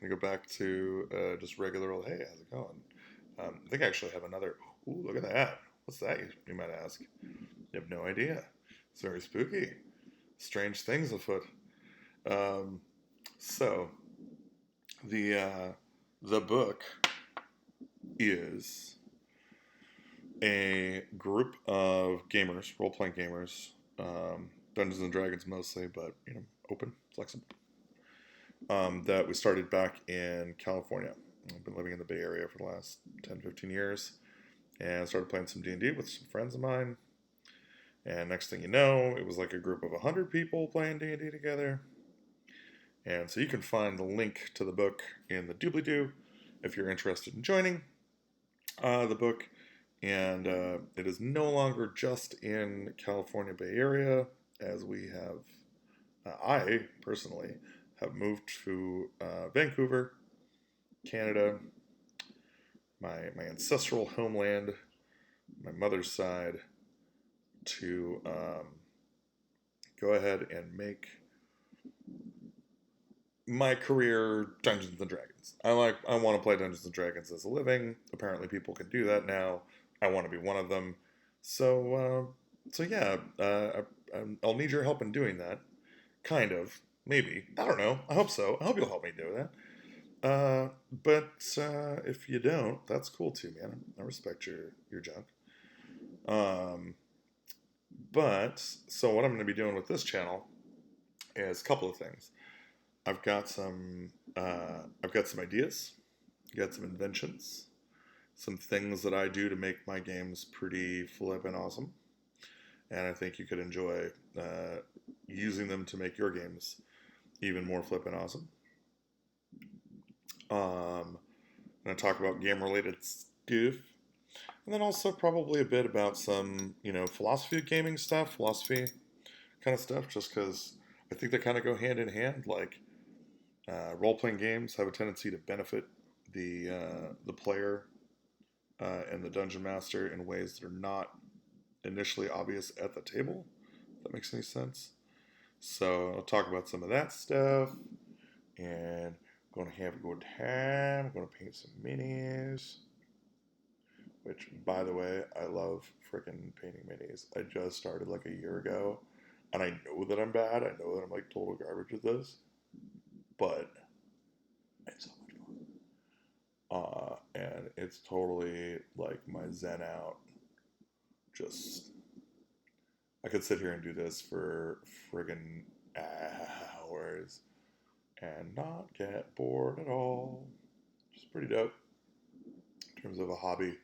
gonna go back to just regular old. Hey, how's it going? I think I actually have another. Ooh, look at that! What's that? You might ask. You have no idea. It's very spooky. Strange things afoot. Um, so the uh, the book is a group of gamers, role playing gamers, Dungeons and Dragons mostly, but open, flexible. That we started back in California. I've been living in the Bay Area for the last 10, 15 years, and started playing some D&D with some friends of mine. And next thing you know, it was like a group of 100 people playing D&D together. And so you can find the link to the book in the doobly-doo if you're interested in joining the book. And it is no longer just in California Bay Area, as we have, I personally have moved to Vancouver, Canada, my ancestral homeland, my mother's side, to go ahead and make my career Dungeons and Dragons. I want to play Dungeons and Dragons as a living. Apparently, people can do that now. I want to be one of them. So yeah, I'll need your help in doing that. Kind of, maybe. I don't know. I hope so. I hope you'll help me do that. But if you don't, that's cool too, man. I respect your junk. Um, but so what I'm going to be doing with this channel is a couple of things. I've got some ideas, got some inventions, some things that I do to make my games pretty flippin' awesome, and I think you could enjoy using them to make your games even more flippin' awesome. I'm gonna talk about game related stuff, and then also probably a bit about some philosophy of gaming stuff, philosophy kind of stuff, just because I think they kind of go hand in hand. Like role playing games have a tendency to benefit the player and the dungeon master in ways that are not initially obvious at the table. If that makes any sense. So I'll talk about some of that stuff, and going to have a good time. Going to paint some minis. Which, by the way, I love freaking painting minis. I just started like a year ago, and I know that I'm bad. I know that I'm like total garbage at this, but it's so much fun. And it's totally like my zen out. Just I could sit here and do this for friggin' hours and not get bored at all. Just pretty dope in terms of a hobby.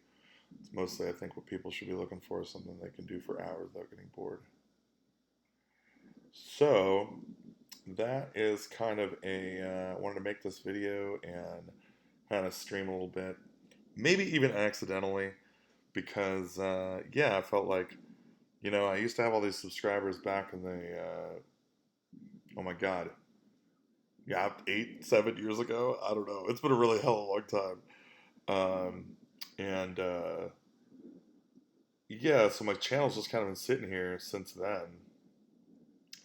It's mostly, I think, what people should be looking for is something they can do for hours without getting bored. So that is kind of I wanted to make this video and kind of stream a little bit, maybe even accidentally, because yeah, I felt like I used to have all these subscribers back in the oh my god, yeah, 8, 7 years ago. I don't know. It's been a really hell of a long time. And yeah, so my channel's just kind of been sitting here since then,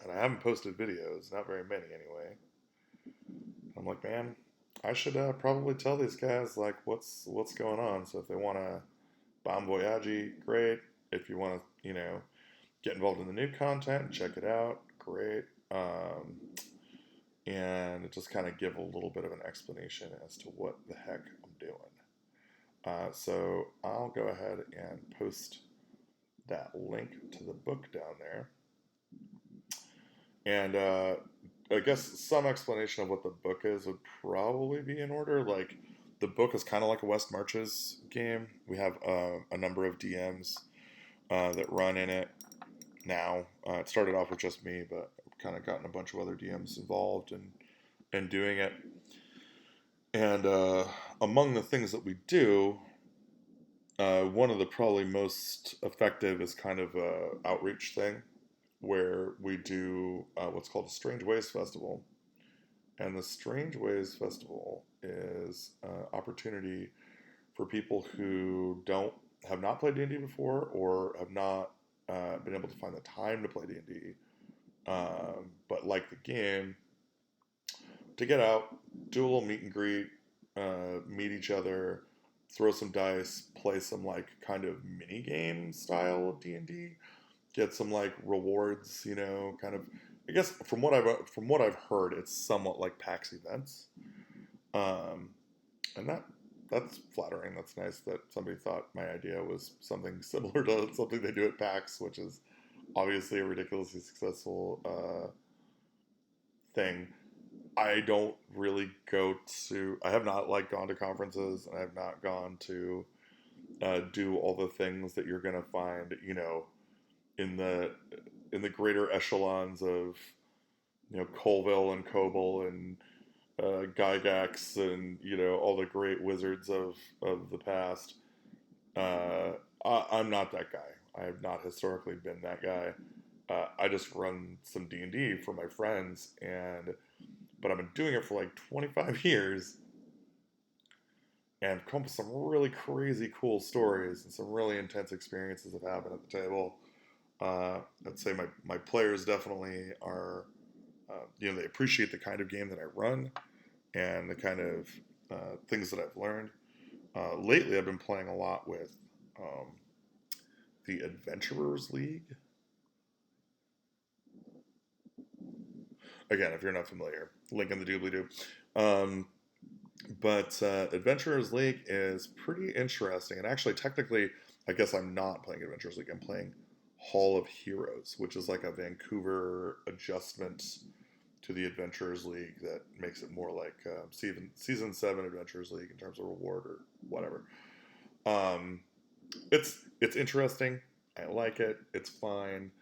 and I haven't posted videos, not very many anyway. I'm like, man, I should probably tell these guys like what's going on. So if they want to bon voyage, great. If you want to, get involved in the new content and check it out, great. And just kind of give a little bit of an explanation as to what the heck I'm doing. So I'll go ahead and post that link to the book down there. And I guess some explanation of what the book is would probably be in order. Like, the book is kind of like a West Marches game. We have a number of DMs that run in it now. It started off with just me, but I've kind of gotten a bunch of other DMs involved in doing it. And among the things that we do, one of the probably most effective is kind of a outreach thing where we do what's called a Strange Ways Festival. And the Strange Ways Festival is an opportunity for people who have not played D&D before or have not been able to find the time to play D&D, but like the game, to get out, do a little meet and greet, meet each other, throw some dice, play some like kind of mini game style of D&D, get some like rewards, kind of. I guess from what I've heard, it's somewhat like PAX events, um, and that's flattering. That's nice that somebody thought my idea was something similar to something they do at PAX, which is obviously a ridiculously successful thing. I don't really go to. I have not like gone to conferences, and I have not gone to do all the things that you're gonna find, in the in the greater echelons of Colville and Coble and Gygax and all the great wizards of the past. Uh, I'm not that guy. I have not historically been that guy. I just run some D&D for my friends, but I've been doing it for like 25 years, and come up with some really crazy cool stories and some really intense experiences have happened at the table. I'd say my players definitely are, they appreciate the kind of game that I run and the kind of things that I've learned. Lately, I've been playing a lot with um, the Adventurers League. Again, if you're not familiar, link in the doobly doo. But Adventurers League is pretty interesting. And actually, technically, I guess I'm not playing Adventurers League. I'm playing Hall of Heroes, which is like a Vancouver adjustment to the Adventurers League that makes it more like season 7 Adventurers League in terms of reward or whatever. Um, it's interesting. I like it. It's fine.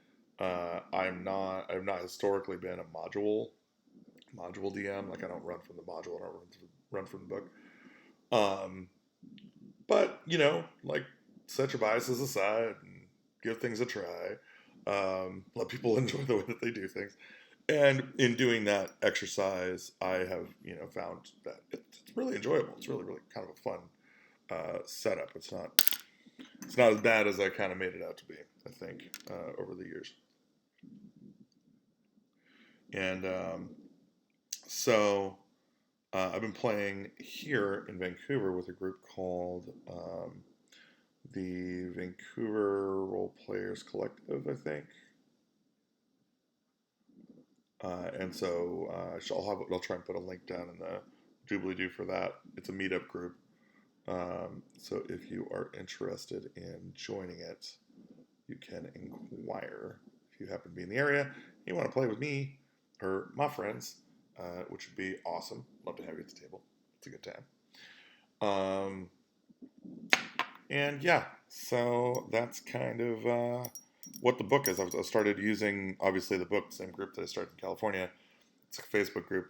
I've not historically been a module DM. Like I don't run from the module. I don't run from the book. Um, but like set your biases aside and give things a try. Let people enjoy the way that they do things. And in doing that exercise, I have found that it's really enjoyable. It's really really kind of a fun setup. It's not as bad as I kind of made it out to be. I think over the years. And so I've been playing here in Vancouver with a group called the Vancouver Roleplayers Collective, I think. And so I'll try and put a link down in the doobly doo for that. It's a meetup group. So if you are interested in joining it, you can inquire. If you happen to be in the area, you want to play with me or my friends, which would be awesome. Love to have you at the table. It's a good time. And yeah, so that's kind of what the book is. I've started using, obviously, the book, same group that I started in California. It's a Facebook group.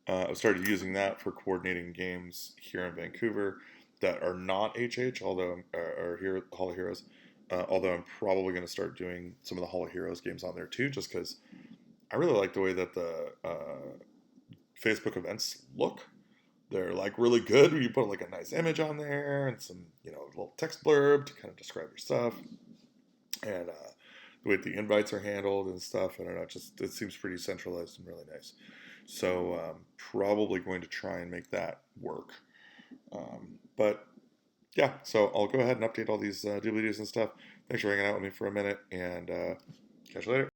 I've started using that for coordinating games here in Vancouver that are not HH, although are here at Hall of Heroes. Although I'm probably going to start doing some of the Hall of Heroes games on there too, just because I really like the way that the Facebook events look. They're like really good. You put like a nice image on there and some little text blurb to kind of describe your stuff, and the way the invites are handled and stuff. I don't know. It seems pretty centralized and really nice. So probably going to try and make that work. But yeah, so I'll go ahead and update all these doobly doos and stuff. Thanks for hanging out with me for a minute, and catch you later.